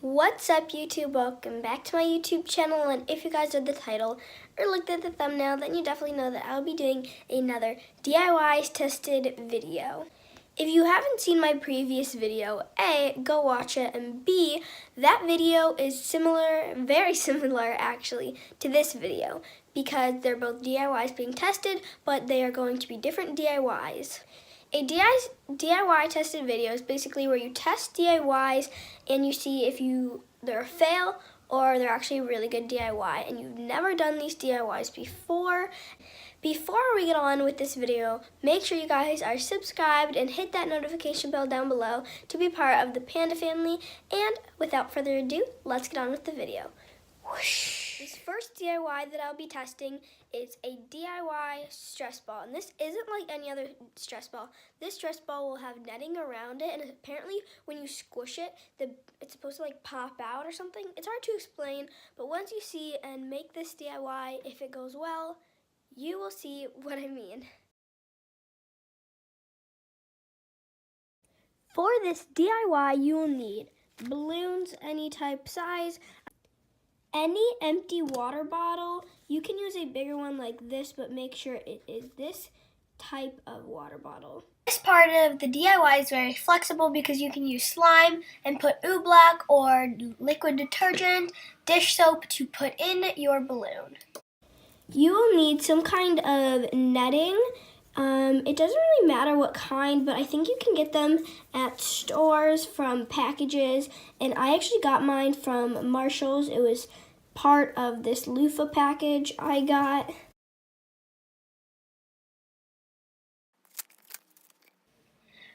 What's up, YouTube? Welcome back to my YouTube channel, and if you guys read the title or looked at the thumbnail, then you definitely know that I'll be doing another DIY tested video. If you haven't seen my previous video, A, go watch it, and B, that video is similar, very similar actually, to this video because they're both DIYs being tested, but they are going to be different DIYs. A DIY tested video is basically where you test DIYs and you see if they're a fail or they're actually a really good DIY and you've never done these DIYs before. Before we get on with this video, make sure you guys are subscribed and hit that notification bell down below to be part of the Panda family. And without further ado, let's get on with the video. Whoosh. This first DIY that I'll be testing is a DIY stress ball, and this isn't like any other stress ball. This stress ball will have netting around it, and apparently when you squish it, it's supposed to like pop out or something. It's hard to explain, but once you see and make this DIY, if it goes well, you will see what I mean. For this DIY, you will need balloons, any type size, any empty water bottle. You can use a bigger one like this, but make sure it is this type of water bottle. This part of the DIY is very flexible because you can use slime and put oobleck or liquid detergent, dish soap to put in your balloon. You will need some kind of netting. It doesn't really matter what kind, but I think you can get them at stores from packages, and I actually got mine from Marshall's. It was part of this loofah package I got.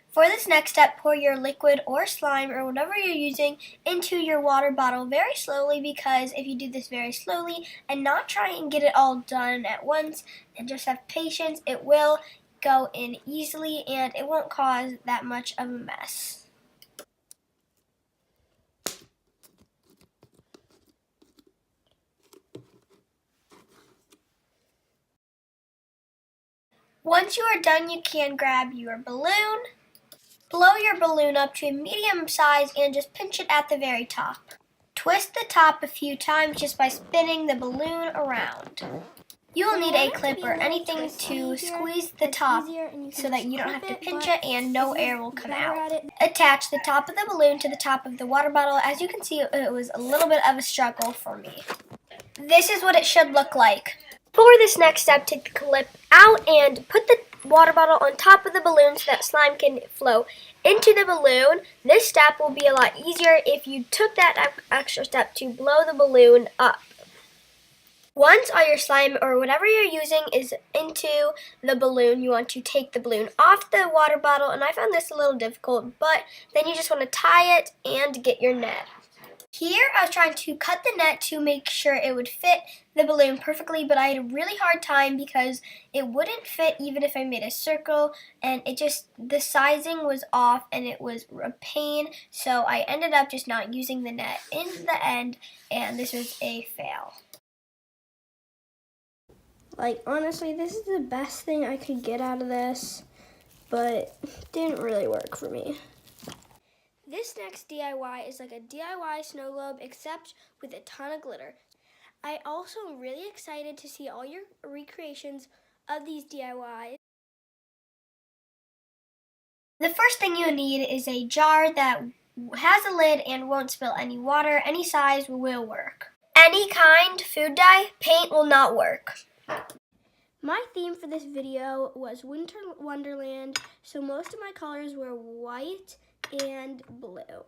For this next step, pour your liquid or slime or whatever you're using into your water bottle very slowly, because if you do this very slowly and not try and get it all done at once and just have patience, it will go in easily and it won't cause that much of a mess. Once you are done, you can grab your balloon, blow your balloon up to a medium size and just pinch it at the very top. Twist the top a few times just by spinning the balloon around. You will need a clip or anything to squeeze the top so that you don't have to pinch it and no air will come out. Attach the top of the balloon to the top of the water bottle. As you can see, it was a little bit of a struggle for me. This is what it should look like. For this next step, take the clip out and put the water bottle on top of the balloon so that slime can flow into the balloon. This step will be a lot easier if you took that extra step to blow the balloon up. Once all your slime or whatever you're using is into the balloon, you want to take the balloon off the water bottle, and I found this a little difficult, but then you just want to tie it and get your net. Here I was trying to cut the net to make sure it would fit the balloon perfectly, but I had a really hard time because it wouldn't fit even if I made a circle, and the sizing was off and it was a pain, so I ended up just not using the net in the end, and this was a fail. Like, honestly, this is the best thing I could get out of this, but it didn't really work for me. This next DIY is like a DIY snow globe, except with a ton of glitter. I also am really excited to see all your recreations of these DIYs. The first thing you need is a jar that has a lid and won't spill any water. Any size will work. Any kind food dye, paint will not work. My theme for this video was Winter Wonderland, so most of my colors were white and blue.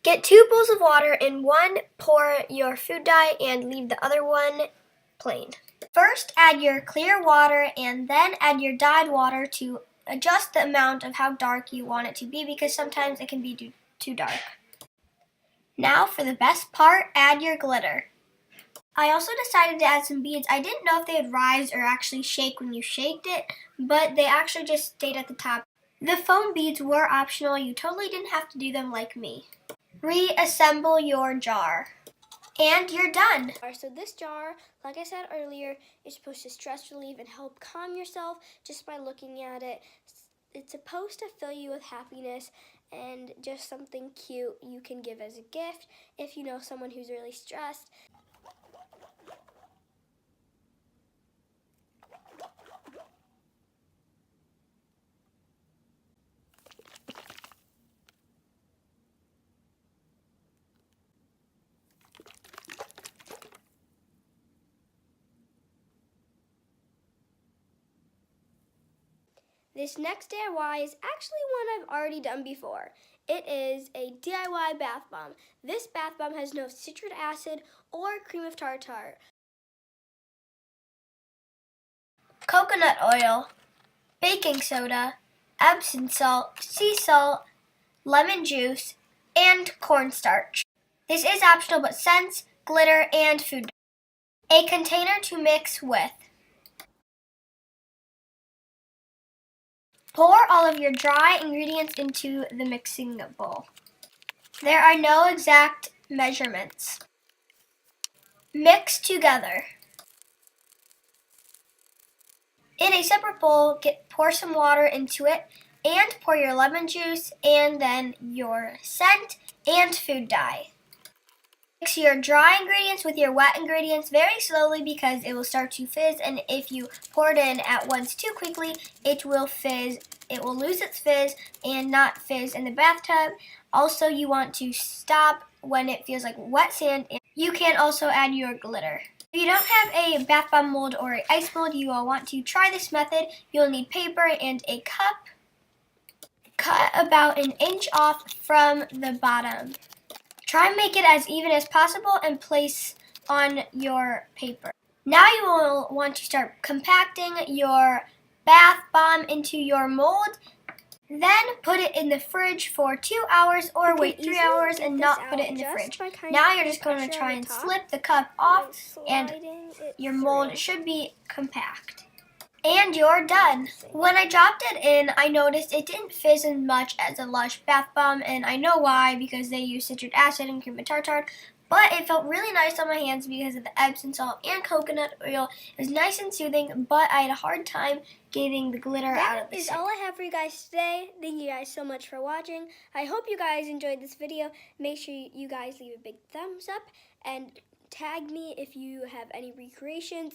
Get 2 bowls of water. In one, pour your food dye and leave the other one plain. First, add your clear water and then add your dyed water to adjust the amount of how dark you want it to be, because sometimes it can be too dark. Now for the best part, add your glitter. I also decided to add some beads. I didn't know if they would rise or actually shake when you shaked it, but they actually just stayed at the top. The foam beads were optional. You totally didn't have to do them like me. Reassemble your jar. And you're done. So this jar, like I said earlier, is supposed to stress relieve and help calm yourself just by looking at it. it's supposed to fill you with happiness and just something cute you can give as a gift if you know someone who's really stressed. This next DIY is actually one I've already done before. It is a DIY bath bomb. This bath bomb has no citric acid or cream of tartar. Coconut oil, baking soda, Epsom salt, sea salt, lemon juice, and cornstarch. This is optional, but scents, glitter, and food. A container to mix with. Pour all of your dry ingredients into the mixing bowl. There are no exact measurements. Mix together. In a separate bowl, pour some water into it and pour your lemon juice and then your scent and food dye. Mix your dry ingredients with your wet ingredients very slowly because it will start to fizz, and if you pour it in at once too quickly, it will fizz. It will lose its fizz and not fizz in the bathtub. Also, you want to stop when it feels like wet sand. You can also add your glitter. If you don't have a bath bomb mold or an ice mold, you will want to try this method. You'll need paper and a cup. Cut about an inch off from the bottom. Try and make it as even as possible and place on your paper. Now you will want to start compacting your bath bomb into your mold. Then put it in the fridge for 2 hours or wait 3 hours and not put it in the fridge. Now you're just going to try and slip the cup off and your mold should be compact. And you're done. When I dropped it in, I noticed it didn't fizz as much as a Lush bath bomb, and I know why, because they use citric acid and cream of tartar. But it felt really nice on my hands because of the Epsom salt and coconut oil. It was nice and soothing, but I had a hard time getting the glitter out of the sink. That is all I have for you guys today. Thank you guys so much for watching. I hope you guys enjoyed this video. Make sure you guys leave a big thumbs up and tag me if you have any recreations.